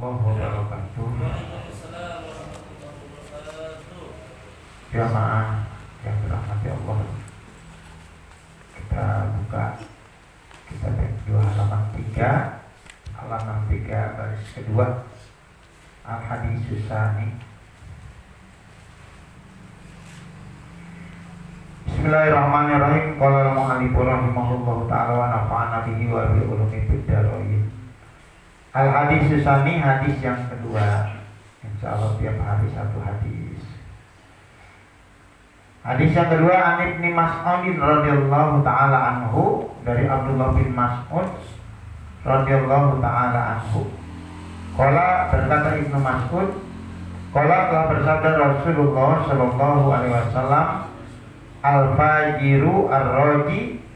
warahmatullahi wabarakatuh. Jamaah yang dirahmati Allah, kita buka kitab yang kedua halaman 3 baris kedua, Al-Hadis Tsani. Bismillahirrahmanirrahim. Qala al-mu'allif rahimahullahu ta'ala wa nafa'ana bihi wa bi ulumi fid dharain. Al-Hadis Tsani, hadis yang kedua. Insyaallah tiap hari satu hadis. Hadis yang kedua, an Ibnu Mas'ud radhiyallahu ta'ala anhu, dari Abdullah bin Mas'ud radhiyallahu ta'ala anhu. Qala, berkata Ibnu Mas'ud, qala telah bersabda Rasulullah sallallahu alaihi wasallam, al-fajiru ar-raji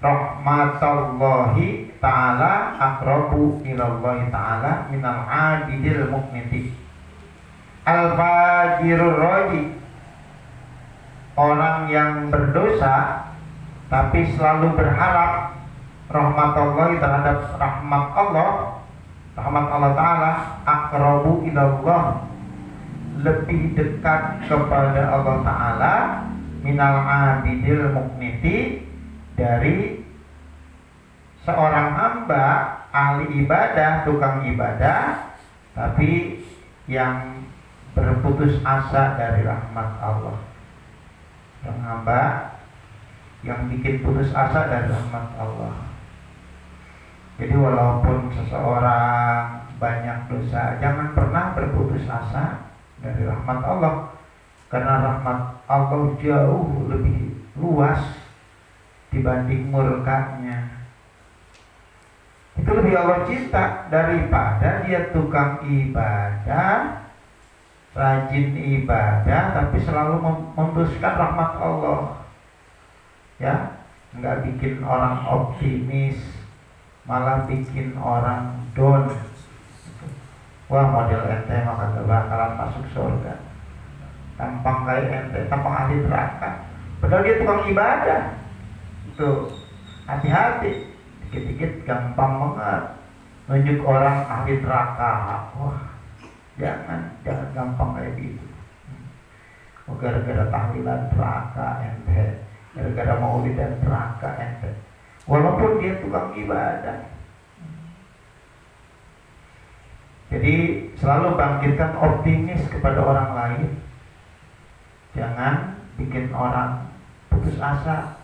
rahmatullahi ta'ala aqrabu ilallahi ta'ala minal abidil muqniti. Al-fajirur raji, orang yang berdosa tapi selalu berharap rahmatullahi terhadap rahmat Allah Ta'ala, aqrabu ilallah, lebih dekat kepada Allah Ta'ala, minal abidil muqniti, dari seorang hamba ahli ibadah, tukang ibadah, tapi yang berputus asa dari rahmat Allah. Yang hamba yang bikin putus asa dari rahmat Allah. Jadi walaupun seseorang banyak dosa, jangan pernah berputus asa dari rahmat Allah, karena rahmat Allah jauh lebih luas dibanding murkanya. Itu lebih Allah cinta daripada dia tukang ibadah, rajin ibadah, tapi selalu memutuskan rahmat Allah. Ya, nggak bikin orang optimis, malah bikin orang down. Wah, model ente maka gak bakalan masuk surga, tampang kayak ente, tampang ahli neraka. Padahal dia tukang ibadah. Tuh, hati-hati, dikit-dikit gampang banget nunjuk orang ahli neraka. Wah, jangan gampang kayak gitu. Gara-gara tahlilan neraka ente, gara-gara maulid dan neraka ente, walaupun dia tukang ibadah. Jadi selalu bangkitkan optimis kepada orang lain, jangan bikin orang putus asa.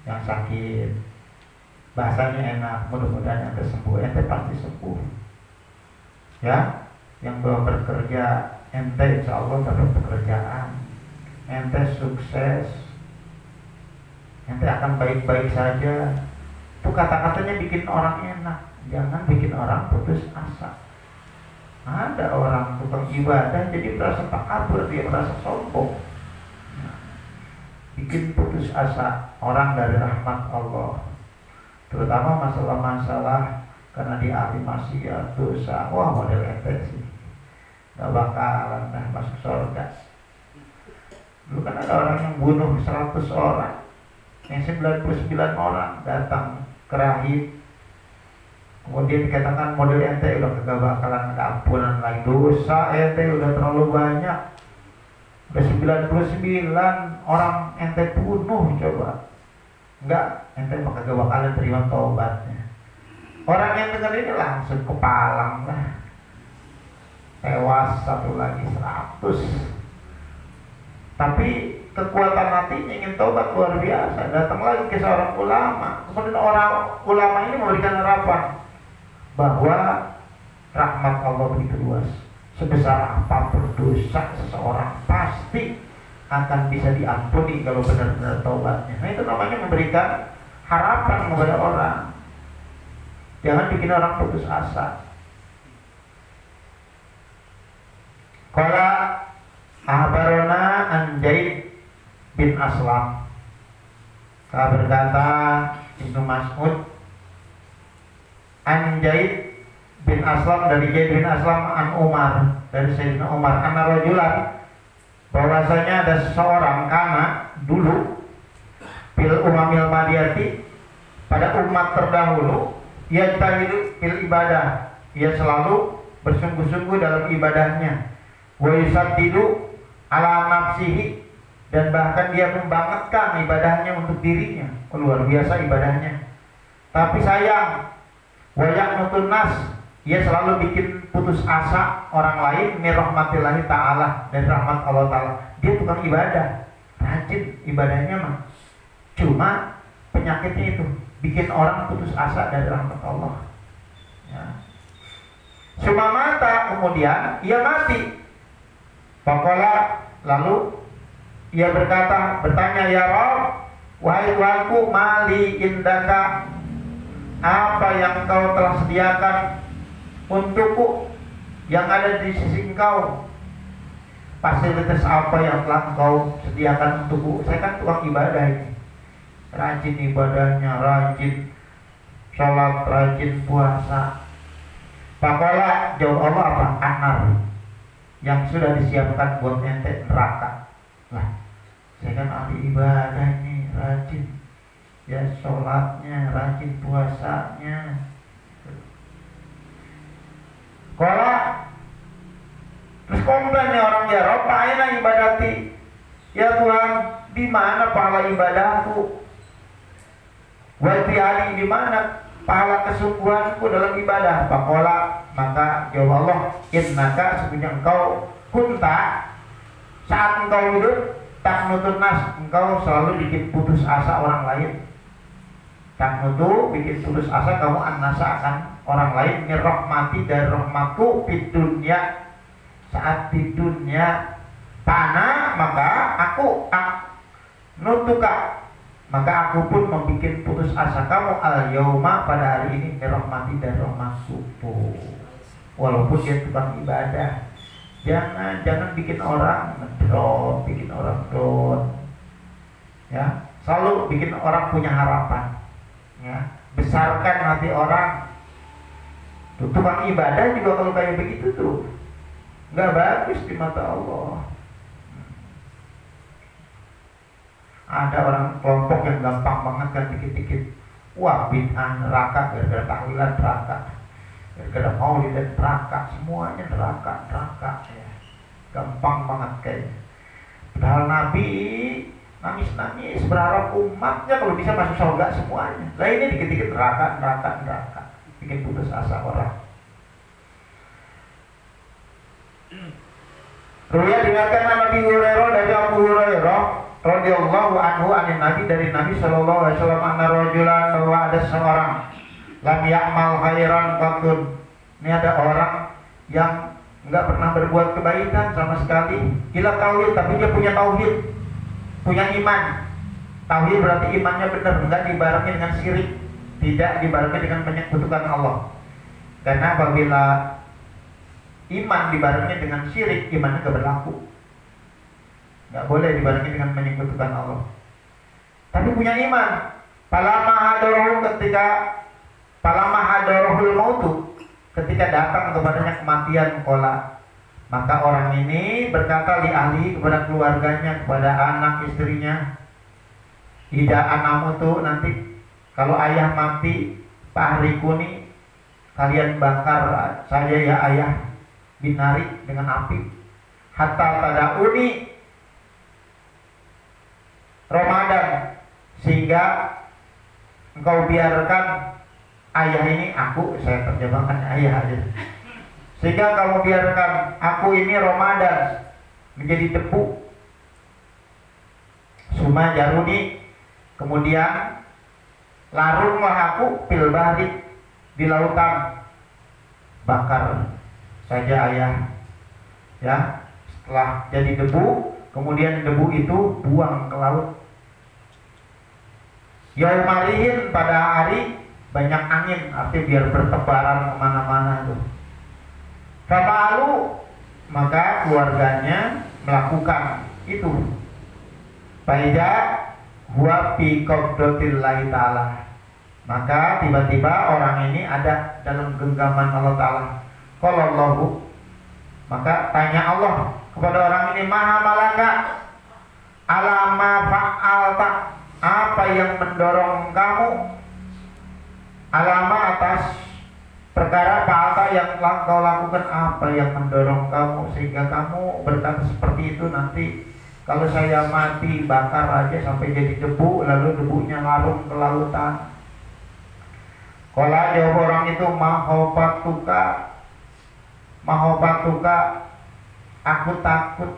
Yang sakit bahasanya enak, mudah-mudahan ente sembuh, ente pasti sembuh. Ya, yang belum bekerja, ente insya Allah dapat pekerjaan, ente sukses, ente akan baik-baik saja. Itu kata-katanya bikin orang enak, jangan bikin orang putus asa. Ada orang tukang ibadah jadi merasa takabur, dia merasa sombong, bikin putus asa orang dari rahmat Allah. Terutama masalah-masalah karena dia ahli maksiat, dosa. Wah, model ente sih gak bakalan masuk surga. Dulu kan ada orang yang bunuh 100 orang, yang 99 orang datang ke rahib, kemudian dikatakan model ente udah kagak bakalan ada ampunan lagi, dosa ente udah terlalu banyak, udah 99 orang ente bunuh, coba enggak, ente maka kagak bakalan terima taubatnya. Orang yang dengar ini langsung kepalang lah, tewas, satu lagi 100. Tapi kekuatan hatinya ingin taubat luar biasa, datang lagi ke seorang ulama. Kemudian orang ulama ini memberikan harapan bahwa rahmat Allah begitu luas, sebesar apapun dosa seseorang pasti akan bisa diampuni kalau benar-benar taubatnya. Nah, itu namanya memberikan harapan kepada orang. Jangan bikin orang putus asa. Qala ahbarona an Zaid bin Aslam. Berkata Ibnu Mas'ud, an Zaid bin Aslam, dari Zaid bin Aslam, an Umar, dari Sayyidina Umar, anna rajulan, bahwasanya ada seseorang, kana dulu, bil umamil madiyati, pada umat terdahulu, yajtahidu fil ibadah, ia selalu bersungguh-sungguh dalam ibadahnya. Wa yusaddidu ala nafsihi, dan bahkan dia membangetkan ibadahnya untuk dirinya. Luar biasa ibadahnya. Tapi sayang, wa yaqnutun nas, ia selalu bikin putus asa orang lain min rahmatillahi ta'ala, dari rahmat Allah Ta'ala. Dia tukang ibadah, rajin ibadahnya mah. Cuma penyakitnya itu bikin orang putus asa dari rahmat Allah. Ya. Sumamata, kemudian ia mati. Pakola, lalu ia bertanya, ya Rabb, wahai Tuhanku, mali indaka, apa yang Engkau telah sediakan untukku, yang ada di sisi Engkau, fasilitas apa yang telah Engkau sediakan untukku. Saya kan tukang ibadah ini, rajin ibadahnya, rajin sholat, rajin puasa. Pakola, jawab Allah apa? Anar, yang sudah disiapkan buat ente neraka. Lah, saya kan ahli ibadah nih, rajin ya sholatnya, rajin puasanya. Kola, terus komplain nih orang, ya Rabb, aina ibadati, ya Tuhan, di mana pahala ibadahku? Wajibali, di mana pahala kesungguhanku dalam ibadah? Pakola, maka jawab Allah, innaka, sebenarnya engkau kunta, saat engkau hidup, tak nutun nas, engkau selalu bikin putus asa orang lain. Tak nutu, bikin putus asa kamu an-nasa akan orang lain, mirrahmati, dari rahmatku di dunia, saat di dunia tanah, maka aku nutuka, maka aku pun membuat putus asa kamu al-yauma, pada hari ini, mirrahmati, dari rahmatku. Walaupun dia tukang ibadah, jangan bikin orang ngedrop, bikin orang down, ya. Selalu bikin orang punya harapan, ya. Besarkan hati orang. Tuh, tukang ibadah juga kalau kayak begitu tuh nggak bagus di mata Allah. Ada orang kelompok yang gampang banget kan, dikit-dikit, wah bid'ah neraka, gara-gara tahlilan neraka, gara-gara maulid dan neraka, semuanya neraka ya. Gampang banget kayaknya. Padahal Nabi nangis-nangis berharap umatnya kalau bisa masuk surga semuanya. Lah ini dikit-dikit neraka, bikin putus asa orang. Ruya diriwayatkan Nabi Hurairah, dari Abu Hurairah radhiyallahu anhu, anin Nabi, dari Nabi sallallahu alaihi wasallam, anna rajulan, bahwa ada seorang, lam ya'mal khairan qatun. Ini ada orang yang enggak pernah berbuat kebaikan sama sekali. Gila tauhid, tapi dia punya tauhid, punya iman. Tauhid berarti imannya benar, enggak dibarengi dengan syirik, tidak dibarengi dengan menyekutukan Allah. Karena apabila iman dibarengi dengan syirik, imannya enggak berlaku. Enggak boleh dibarengi dengan menyekutukan Allah. Tapi punya iman. Palama hadarahul mautu, ketika datang kepadanya kematian, kola, maka orang ini berkata li ahli, kepada keluarganya, kepada anak istrinya, ida anamu tuh, nanti kalau ayah mati, pahrikuni, kalian bakar saya ya ayah, binari, dengan api, hatta tadauni Ramadan, sehingga engkau biarkan ayah ini, saya terjemahkan ayah aja, sehingga kamu biarkan aku ini Ramadan menjadi debu. Suma jaruni, kemudian larunglah aku fil bahri, di lautan, bakar saja ayah, ya. Setelah jadi debu, kemudian debu itu buang ke laut. Yaumarihin, pada hari banyak angin, artinya biar bertebaran kemana-mana tuh. Fa'alu, maka keluarganya melakukan itu. Faida huwa fi qabdatillahi ta'ala, maka tiba-tiba orang ini ada dalam genggaman Allah Ta'ala. Qallallahu, maka tanya Allah kepada orang ini, maha malaka alama fa'alta, apa yang mendorong kamu, alama atas Perkara apa yang kau lakukan, apa yang mendorong kamu sehingga kamu berkata seperti itu? Nanti kalau saya mati bakar aja sampai jadi debu, lalu debunya larut ke lautan. Kalau jawab orang itu, mahopatuka, aku takut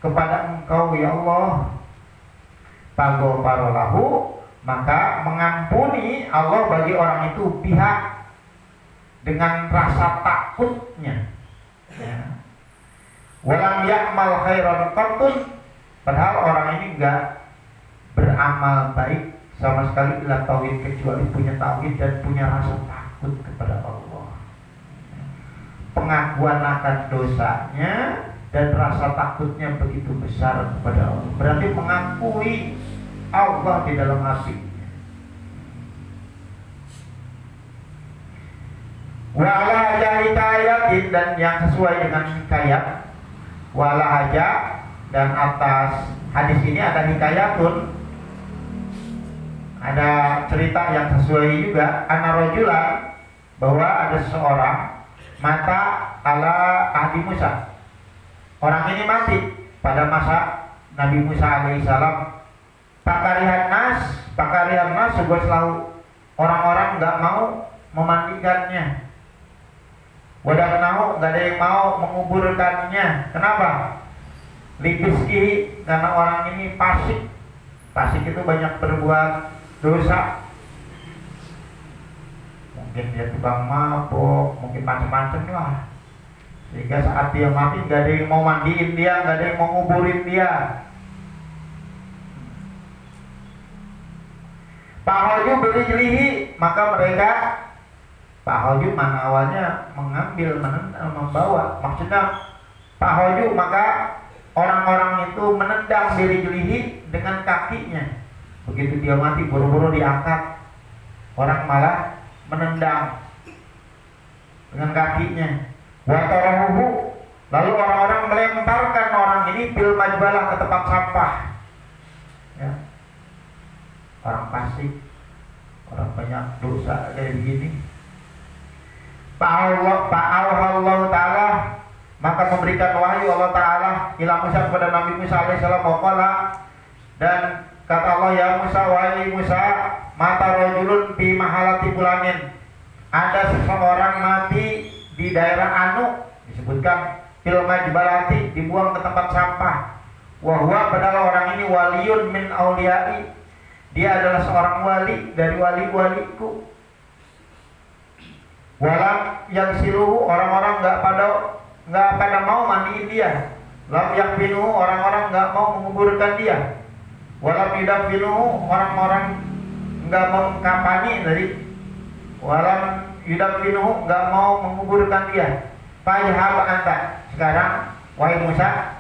kepada engkau ya Allah. Faghfarolahu, maka mengampuni Allah bagi orang itu pihak dengan rasa takutnya. Ya. Walam ya'mal khairan qattun, padahal orang ini enggak beramal baik sama sekali ila tauhid, kecuali punya tauhid dan punya rasa takut kepada Allah. Pengakuan akan dosanya dan rasa takutnya begitu besar kepada Allah. Berarti mengakui Allah di dalam hatinya. Wa ala haja hikayatin, dan yang sesuai dengan hikayat. Wa ala haja, dan atas hadis ini ada hikayatun, ada cerita yang sesuai juga. Anarojula, bahwa ada seseorang mata ala ahdi Musa. Orang ini mati pada masa Nabi Musa alaihissalam. Pakarihan nas juga selalu orang-orang nggak mau memandikannya. Wadahnahu, nggak ada yang mau menguburkannya. Kenapa? Libiski, karena orang ini fasik. Fasik itu banyak berbuat dosa. Mungkin dia tukang mabuk, mungkin macam-macam lah. Sehingga saat dia mati nggak ada yang mau mandiin dia, nggak ada yang mau nguburin dia. Pak Hoju beli jelihi, maka mereka, Pak Hoju mana awalnya mengambil, membawa. Maksudnya Pak Hoju, maka orang-orang itu menendang diri jelihi dengan kakinya. Begitu dia mati buru-buru diangkat, orang malah menendang dengan kakinya. Watarahuhu, lalu orang-orang melemparkan orang ini bil majbalah, ke tempat sampah. Ya. Orang fasik, orang banyak dosa kayak begini. Pak Allah Ta'ala, maka memberikan wahyu Allah Ta'ala ila Musa, kepada Nabi Musa alaihissalam, waqala, dan kata Allah, ya Musa, wahai Musa, mata rojulun fi mahalati fulanin, ada seseorang mati di daerah Anu, disebutkan fil majbalati, dibuang ke tempat sampah. Wahwa, padahal orang ini waliyun min auliyai, dia adalah seorang wali dari wali-waliku. Walam yang siluhu, orang-orang nggak pada mau mandiin dia. Lam yakfinuhu, orang-orang nggak mau menguburkan dia. Walam yudaffinuhu, orang-orang nggak mau mengkafani dari. Walam yudaffinuhu, nggak mau menguburkan dia. Fayhab anta, sekarang wahai Musa,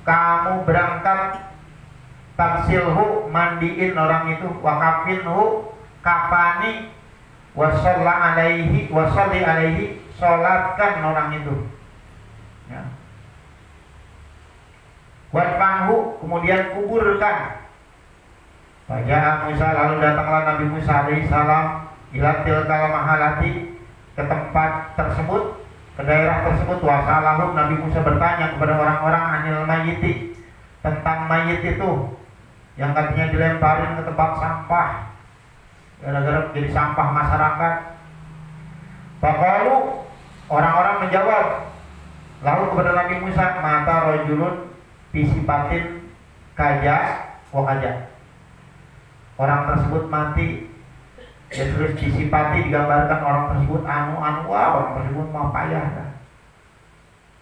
kamu berangkat, taksilhu, mandiin orang itu, wakafinhu, kafani, wasalli alaihi, sholatkan orang itu, ya. Wadfanhu, kemudian kuburkan. Fajaa Musa, lalu datanglah Nabi Musa alaihissalam ila tilkal mahalati, ke tempat tersebut, ke daerah tersebut. Wasalahum, Nabi Musa bertanya kepada orang-orang anil mayyiti, tentang mayit itu yang katanya dilemparin ke tempat sampah gara-gara jadi sampah masyarakat. Faqalu, orang-orang menjawab lalu kepada Nabi Musa, mata rajulun bisipatin kaja wa kaja, orang tersebut mati, ya, terus disipati, digambarkan orang tersebut wah, orang tersebut mau payah dah,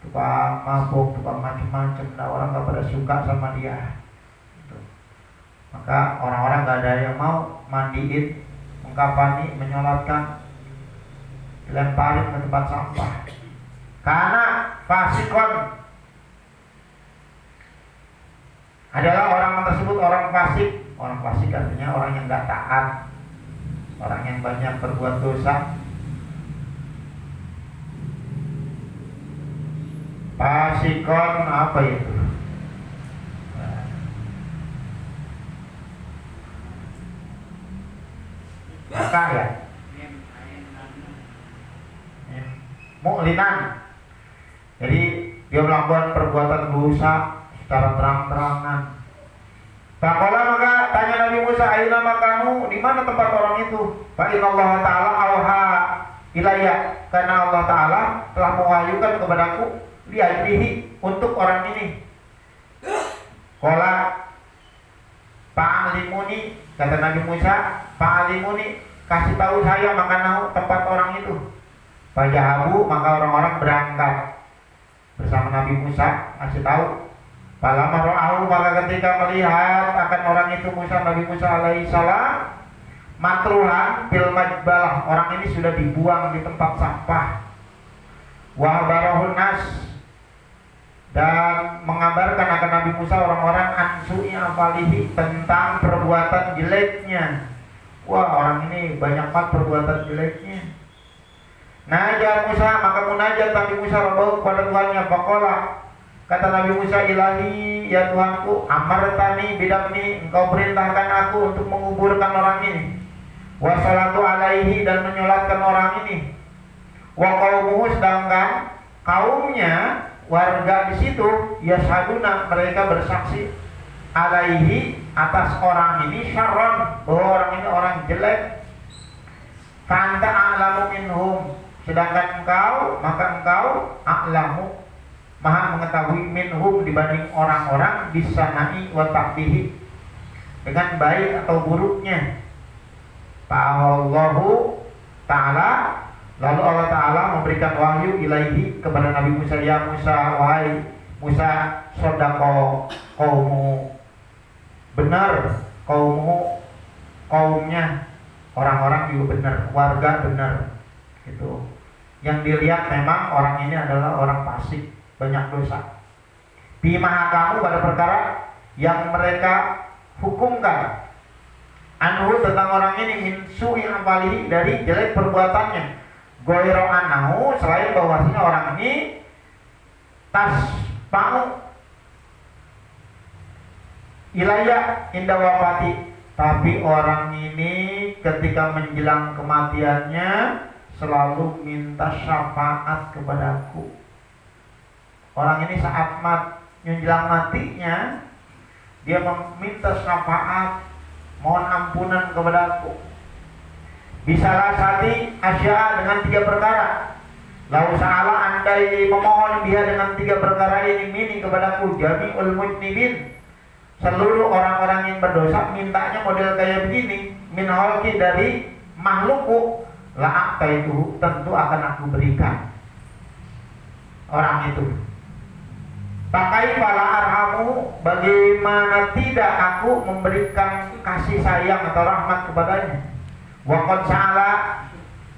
tukang mabuk, tukang macam-macam, nah orang gak pada suka sama dia. Maka orang-orang gak ada yang mau mandiin, mengkafani, menyolatkan, dilemparin ke tempat sampah. Karena fasikon, adalah orang tersebut orang fasik. Orang fasik artinya orang yang gak taat, orang yang banyak berbuat dosa. Fasikon apa itu? Maka ya, mu'linan. Jadi dia melakukan perbuatan dosa secara terang-terangan. Faqala, maka tanya Nabi Musa, aina makanu, di mana tempat orang itu? Fa innallaha ta'ala auha ilayya, karena Allah Ta'ala telah mewahyukan kepadaku li'ajlihi, untuk orang ini. Qala fa'alimuni, kata Nabi Musa, fa'alimuni, kasih tahu saya makanahu, tempat orang itu. Fajahabu, maka orang-orang berangkat bersama Nabi Musa, kasih tahu. Falamma ra'ahu, maka ketika melihat akan orang itu Nabi Musa alaihissalam, matruhan fil majbalah, orang ini sudah dibuang di tempat sampah. Wa barahun nas, dan mengabarkan akan Nabi Musa orang-orang ansu'i afalihi, tentang perbuatan jeleknya. Wah, orang ini banyak banget perbuatan jeleknya. Najah Musa, maka munajat Nabi Musa rabbahu kepada Tuhannya. Faqala, kata Nabi Musa, ilahi, ya Tuhanku, amartani bidamni, engkau perintahkan aku untuk menguburkan orang ini. Wa salatu alaihi, dan menyolatkan orang ini. Wa qaumuhu, sedangkan kaumnya, warga di situ, yashaduna, mereka bersaksi, alaihi, atas orang ini, syarron, bahwa orang ini orang jelek. Fanta a'lamu minhum, sedangkan engkau, maka engkau a'lamu, maha mengetahui, minhum, dibanding orang-orang, bisanai wa ta'bihi, dengan baik atau buruknya. Allahu Ta'ala, lalu Allah Ta'ala memberikan wahyu ilaihi, kepada Nabi Musa, ya Musa, wahai Musa, sodako kaumu, benar kaumu, kaumnya, orang-orang juga benar, warga benar. Gitu. Yang dilihat memang orang ini adalah orang fasik, banyak dosa. Bima kamu, pada perkara yang mereka hukumkan, anhu, tentang orang ini, min su'i amalihi, dari jelek perbuatannya. Goiro anahu, selain bahwasanya orang ini tasba'u ilayya inda wafati, tapi orang ini ketika menjelang kematiannya selalu minta syafaat kepadaku. Orang ini saat menjelang matinya, dia meminta syafaat, mohon ampunan kepadaku. Bisalah sati asya, dengan 3 perkara. Lau sa'ala, andai memohon dia dengan 3 perkara ini, mini kepadaku, jami'ul mujnibin, seluruh orang-orang yang berdosa, mintanya model kayak begini, min holki, dari makhlukku, la'akta itu, tentu akan aku berikan orang itu. Pakai pala arhamu, bagaimana tidak aku memberikan kasih sayang atau rahmat kepadanya. Waqad sa'ala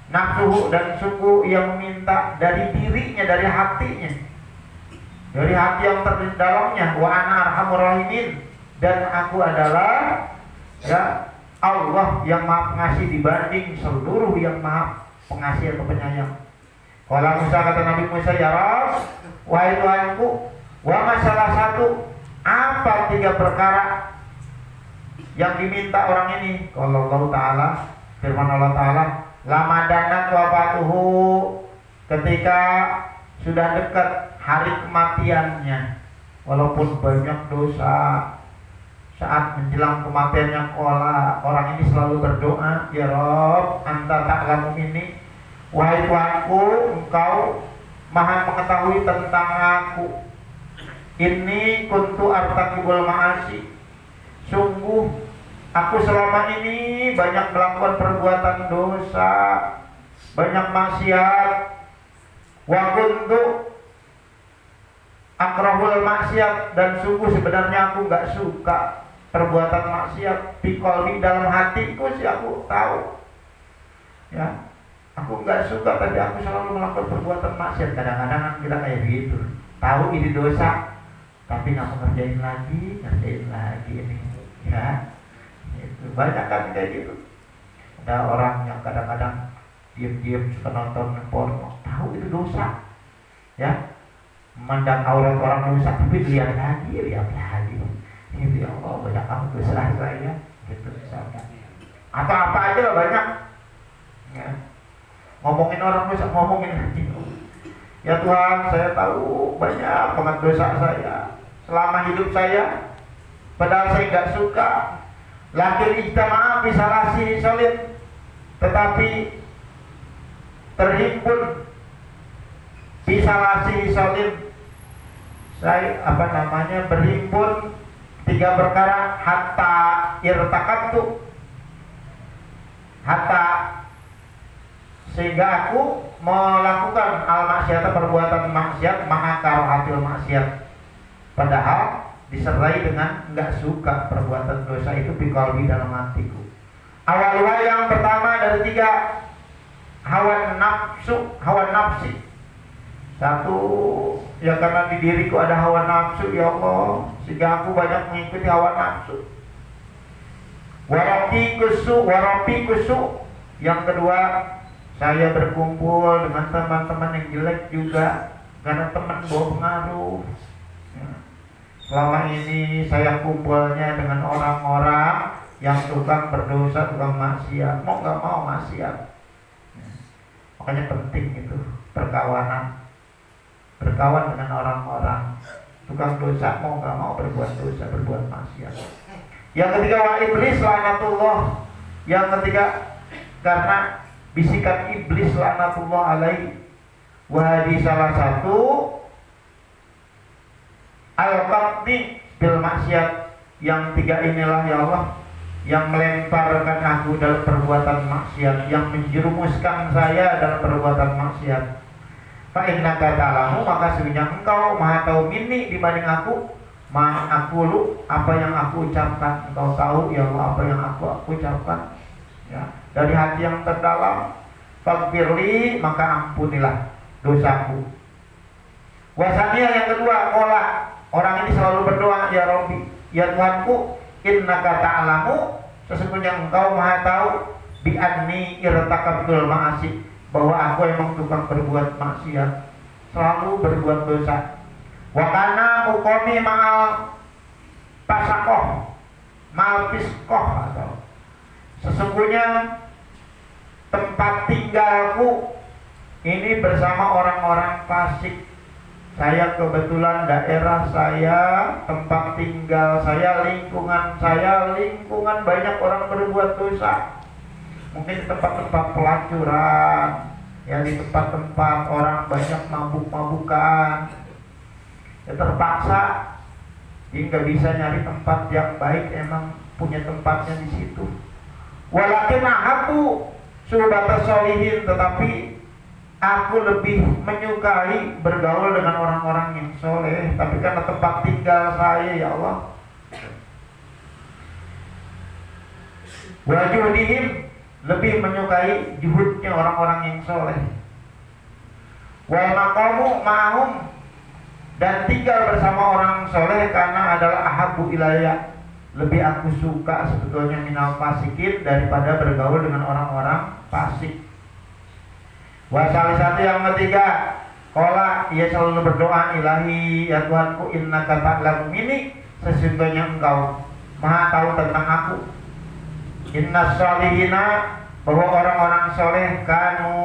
nafsuhu, dan sungguh ia meminta dari dirinya, dari hatinya, dari hati yang terdalamnya. Wa ana arhamur rahimin, dan aku adalah, ya, Allah yang maha pengasih dibanding seluruh yang maha pengasih atau penyayang. Kalau Musa, kata Nabi Musa, ya Rabb, wahai Tuhanku, wa masalah satu, apa 3 perkara yang diminta orang ini? Kalau Allah Ta'ala, firman Allah Ta'ala, lama danat wafatuhu, ketika sudah dekat hari kematiannya, walaupun banyak dosa, saat menjelang kematiannya, orang ini selalu berdoa, ya Rabb, anta ta'lamu ini, wahai Tuhanku, engkau maha mengetahui tentang aku. Ini kuntu artakibul ma'asi, sungguh aku selama ini banyak melakukan perbuatan dosa, banyak maksiat. Wa kuntu akrahul maksiat, dan sungguh sebenarnya aku gak suka perbuatan maksiat. Biqalbi, dalam hatiku sih aku tahu, ya, aku gak suka, tapi aku selalu melakukan perbuatan maksiat. Kadang-kadang kita kayak gitu, tahu ini dosa, tapi nggak mau ngerjain lagi ini, ya. Itu banyak kan kayak gitu. Ada orang yang kadang-kadang diam-diam suka nonton porno, tahu itu dosa, ya, memandang aurat orang dosa, tapi lihat lagi. Ini ya Allah, banyak kamu dosa saya, gitu misalnya. Atau apa aja lah banyak, ya. Ngomongin orang dosa, ngomongin lagi. Ya Tuhan, saya tahu banyak banget dosa saya selama hidup saya, padahal saya nggak suka. Lakin ijtama'a bisa rasi solid, tetapi terhimpun bisa rasi solid. Saya berhimpun 3 perkara hatta irtakabtu, hatta sehingga aku melakukan al-maksiat, perbuatan maksiat, ma'akar hasil maksiat, padahal disertai dengan enggak suka perbuatan dosa itu biqalbi dalam hatiku. Awalnya yang pertama dari 3 hawa nafsi. 1, ya karena di diriku ada hawa nafsu ya Allah, sehingga aku banyak mengikuti hawa nafsu. Warapi kusu. Yang kedua, saya berkumpul dengan teman-teman yang jelek juga, karena teman bawa pengaruh. Ya. Selama ini saya kumpulnya dengan orang-orang yang tukang berdosa, tukang maksiat, mau nggak mau maksiat. Ya. Makanya penting itu perkawanan, berkawan dengan orang-orang tukang dosa, mau nggak mau berbuat dosa, berbuat maksiat. Yang ketiga, wa iblis laknatullah. Yang ketiga, karena bisikan iblis laknatullah alaihi. Wahdi salah satu al-qatni bil maksiat. Yang 3 inilah ya Allah yang melemparkan aku dalam perbuatan maksiat, yang menjerumuskan saya dalam perbuatan maksiat. Fa innaka ta'lamu, maka sesungguhnya engkau maha tahu minni dibanding aku, ma aku lu apa yang aku ucapkan. Engkau tahu ya Allah apa yang aku ucapkan, ya, dari hati yang terdalam. Faghfirli, maka ampunilah dosaku. Wasania yang kedua, orang ini selalu berdoa, ya Rabbi, ya Tuhanku, innaka ta'lamu, sesungguhnya engkau maha tahu, bi anni irtakabtul ma'asi, bahwa aku emang tukang berbuat maksiat, selalu berbuat dosa. Wa kana muqami ma'al pasakoh, ma'al piskoh, atau sesungguhnya tempat tinggalku ini bersama orang-orang fasik. Saya kebetulan daerah saya, tempat tinggal saya, lingkungan banyak orang berbuat dosa. Mungkin di tempat-tempat pelacuran, ya, di tempat-tempat orang banyak mabuk-mabukan, ya terpaksa, jadi nggak bisa nyari tempat yang baik, emang punya tempatnya di situ. Walakin ahabu suhbatas sholihin, tetapi aku lebih menyukai bergaul dengan orang-orang yang soleh. Tapi karena tempat tinggal saya ya Allah, wajuhdihim, lebih menyukai juhudnya orang-orang yang soleh. Wal maqamu ma'ahum, dan tinggal bersama orang soleh karena adalah ahabu ilayya, lebih aku suka sebetulnya minal fasikin, daripada bergaul dengan orang-orang fasik. Wasal satu yang ketiga, qala, ia selalu berdoa, ilahi ya Tuhanku, innaka ta'lamu minni, sesungguhnya engkau maha tahu tentang aku. Inna sholihina, bahwa orang-orang soleh kanu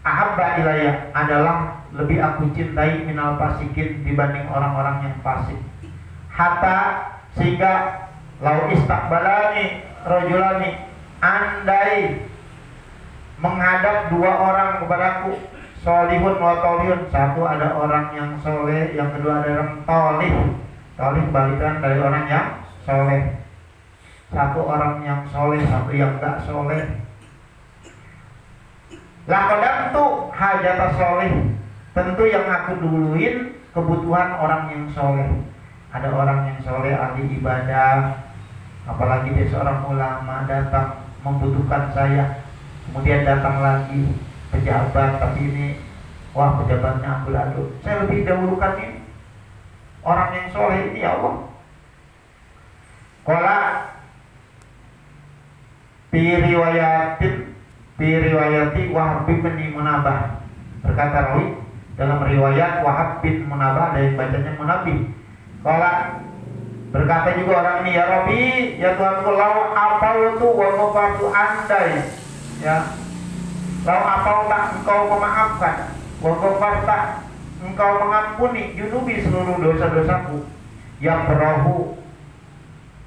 ahabba ilayya, adalah lebih aku cintai minal fasikin, dibanding orang-orang yang fasik. Hatta, sehingga lau istakbalani rojulani, andai menghadap 2 orang kepadaku, solihun wa tolihun, satu ada orang yang soleh, yang kedua ada orang tolih. Tolih balikan dari orang yang soleh. Satu orang yang soleh, satu yang enggak soleh. Lakodam tuh hajat soleh, tentu yang aku duluin kebutuhan orang yang soleh. Ada orang yang soleh, ahli ibadah, apalagi dia seorang ulama, datang membutuhkan saya. Kemudian datang lagi pejabat, tapi ini, wah pejabatnya amburadul, saya lebih dahulukan ini orang yang soleh ini ya Allah. Qala Fi riwayati Wahab bin Munabah, berkata rawi dalam riwayat Wahab bin Munabah, dari bacanya Munabih. Qala, berkata juga orang ini, ya Rabbi, ya Tuhanku, law apautu wa ghafatu andai, ya, Lau apau tak engkau memaafkan, wa ghafarta engkau mengampuni junubi seluruh dosa-dosaku, yang berahu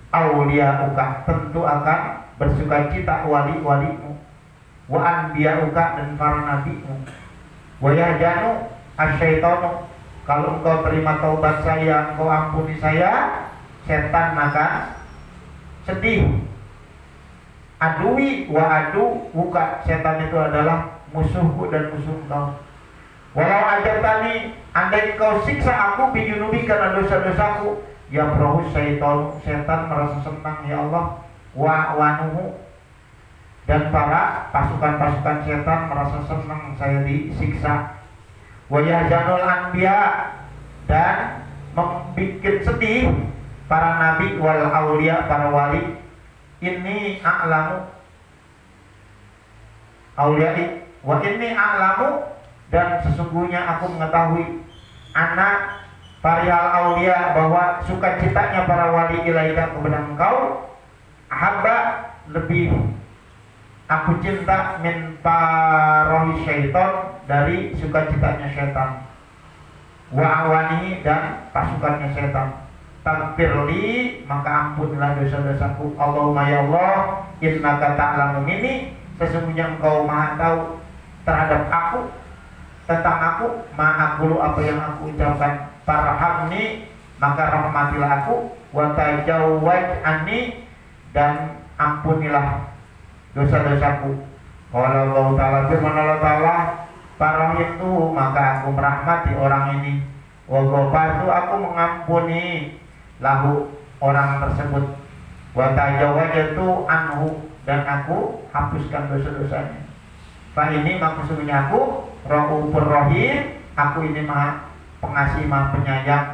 auliyauka tentu akan bersukacita wali-walimu, wa anbiyauka dan para nabimu, wa yahjanu asyaitonu kalau engkau terima taubat saya, engkau ampuni saya, setan akan sedih. Adui wa adu buka, setan itu adalah musuhku dan musuh engkau. Walau ajartani andai engkau siksa aku bijunubi karena dosa-dosaku, ya berahu syaitan, setan merasa senang ya Allah, wa wanuhu dan para pasukan-pasukan setan merasa senang saya disiksa. Wa yahjanul anbiya dan membuat sedih para nabi wal aulia para wali. Ini a'lamu auliyai wa inni a'lamu dan sesungguhnya aku mengetahui anak parihal aulia bahwa sukacitanya para wali ilaika kepada engkau, ahabba lebih aku cinta min parohi syaiton dari sukacitanya syaitan, wa awani dan pasukannya syaitan. Tagfirli maka ampunilah dosa-dosaku. Allahumma ya Allah, innaka ta'lamu minni sesungguhnya engkau maha tahu terhadap aku, tentang aku, ma aqulu apa yang aku ucapkan. Farhamni maka rahmatilah aku, wa tajawwaz anni dan ampunilah dosa-dosaku. Qala Allah Ta'ala firman Allah Ta'ala, farahimtu maka aku merahmati orang ini, wa ghafartu aku mengampuni lahu orang tersebut, wa tajawwaztu anhu dan aku hapuskan dosa-dosanya. Fa ini maksudnya aku Raufur Rahim, aku ini maha pengasih maha penyayang.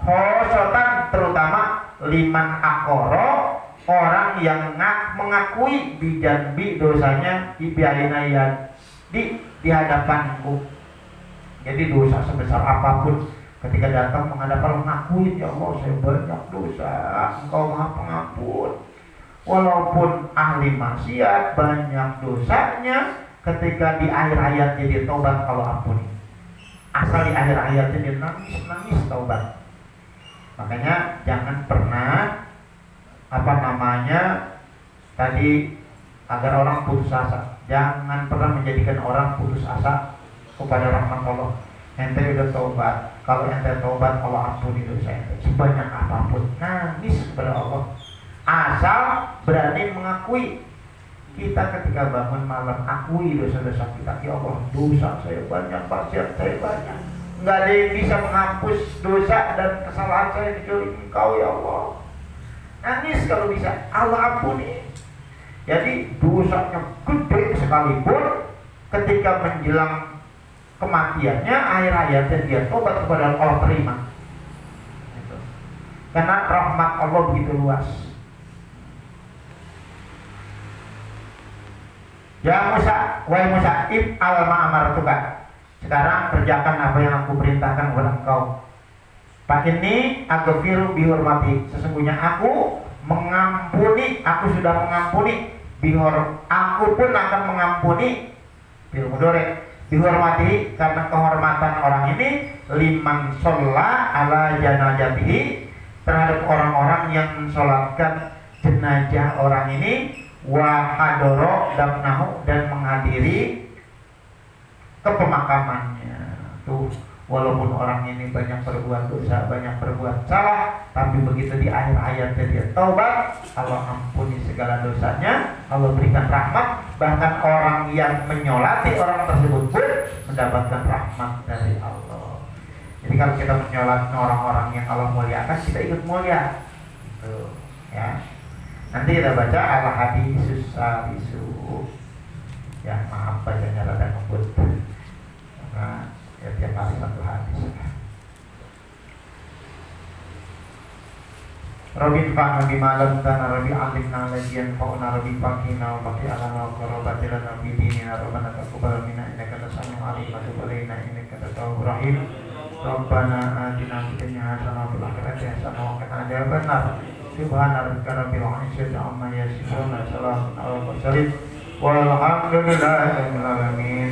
Khosotan terutama liman akoro orang yang mengakui bijanbi dosanya ibiainayan di hadapanku. Jadi dosa sebesar apapun ketika datang menghadap Allah mengakuin, ya Allah saya banyak dosa, engkau maha pengampun. Walaupun ahli maksiat banyak dosanya, ketika di akhir ayatnya dia taubat Allah ampuni. Asal di akhir ayatnya dia nangis taubat. Makanya jangan pernah tadi agar orang putus asa. Jangan pernah menjadikan orang putus asa kepada rahmat Allah. Ente udah taubat, kalau ente taubat Allah ampuni dosa ente sebanyak apapun, nangis kepada Allah. Asal berani mengakui. Kita ketika bangun malam akui dosa-dosa kita. Ya Allah, dosa saya banyak, maksiat saya banyak. Enggak ada yang bisa menghapus dosa dan kesalahan saya kecuali Engkau ya Allah. Nangis kalau bisa, Allah ampuni. Jadi dosanya gede sekalipun ketika menjelang kematiannya akhir hayatnya dia tobat kepada Allah terima. Gitu. Karena rahmat Allah begitu luas. Ya Musa, wahai Musa, if'al ma'amartuka. Sekarang kerjakan apa yang aku perintahkan kepada engkau. Pak ini aghfiru bihormati. Sesungguhnya aku mengampuni, aku sudah mengampuni. Aku pun akan mengampuni bil mudhari dihormati karena kehormatan orang ini liman sholla ala janazatihi terhadap orang-orang yang mensolatkan jenazah orang ini wa hadoro dafnahu dan menghadiri kepemakamannya. Tuh, walaupun orang ini banyak berbuat dosa, banyak berbuat salah, tapi begitu di akhir ayatnya dia taubat, Allah ampuni segala dosanya, Allah berikan rahmat. Bahkan orang yang menyolati orang tersebut pun mendapatkan rahmat dari Allah. Jadi kalau kita menyolati orang-orang yang Allah muliakan, kita ikut mulia. Tuh, ya. Nanti kita baca al-hadisus sabisu. Ya, maaf bacanya rada ngebut. Nah, ya tiap hari satu hadis. Rabbi fa'na bima lamtana Rabbi alimna lajian fa'una Rabbi fa'kina wa baki alana wa karabatila Nabi dinina Rabbana taqabbal minna innaka antas-sami'ul alim wa tub alaina innaka at-tawwabur rahim. Rabbana atina fid dunya hasanah wa fil akhirati hasanah wa qina adzabannar. Subhana rabbika rabbil izzati amma yasifun wa salamun alal mursalin walhamdulillahirabbil alamin.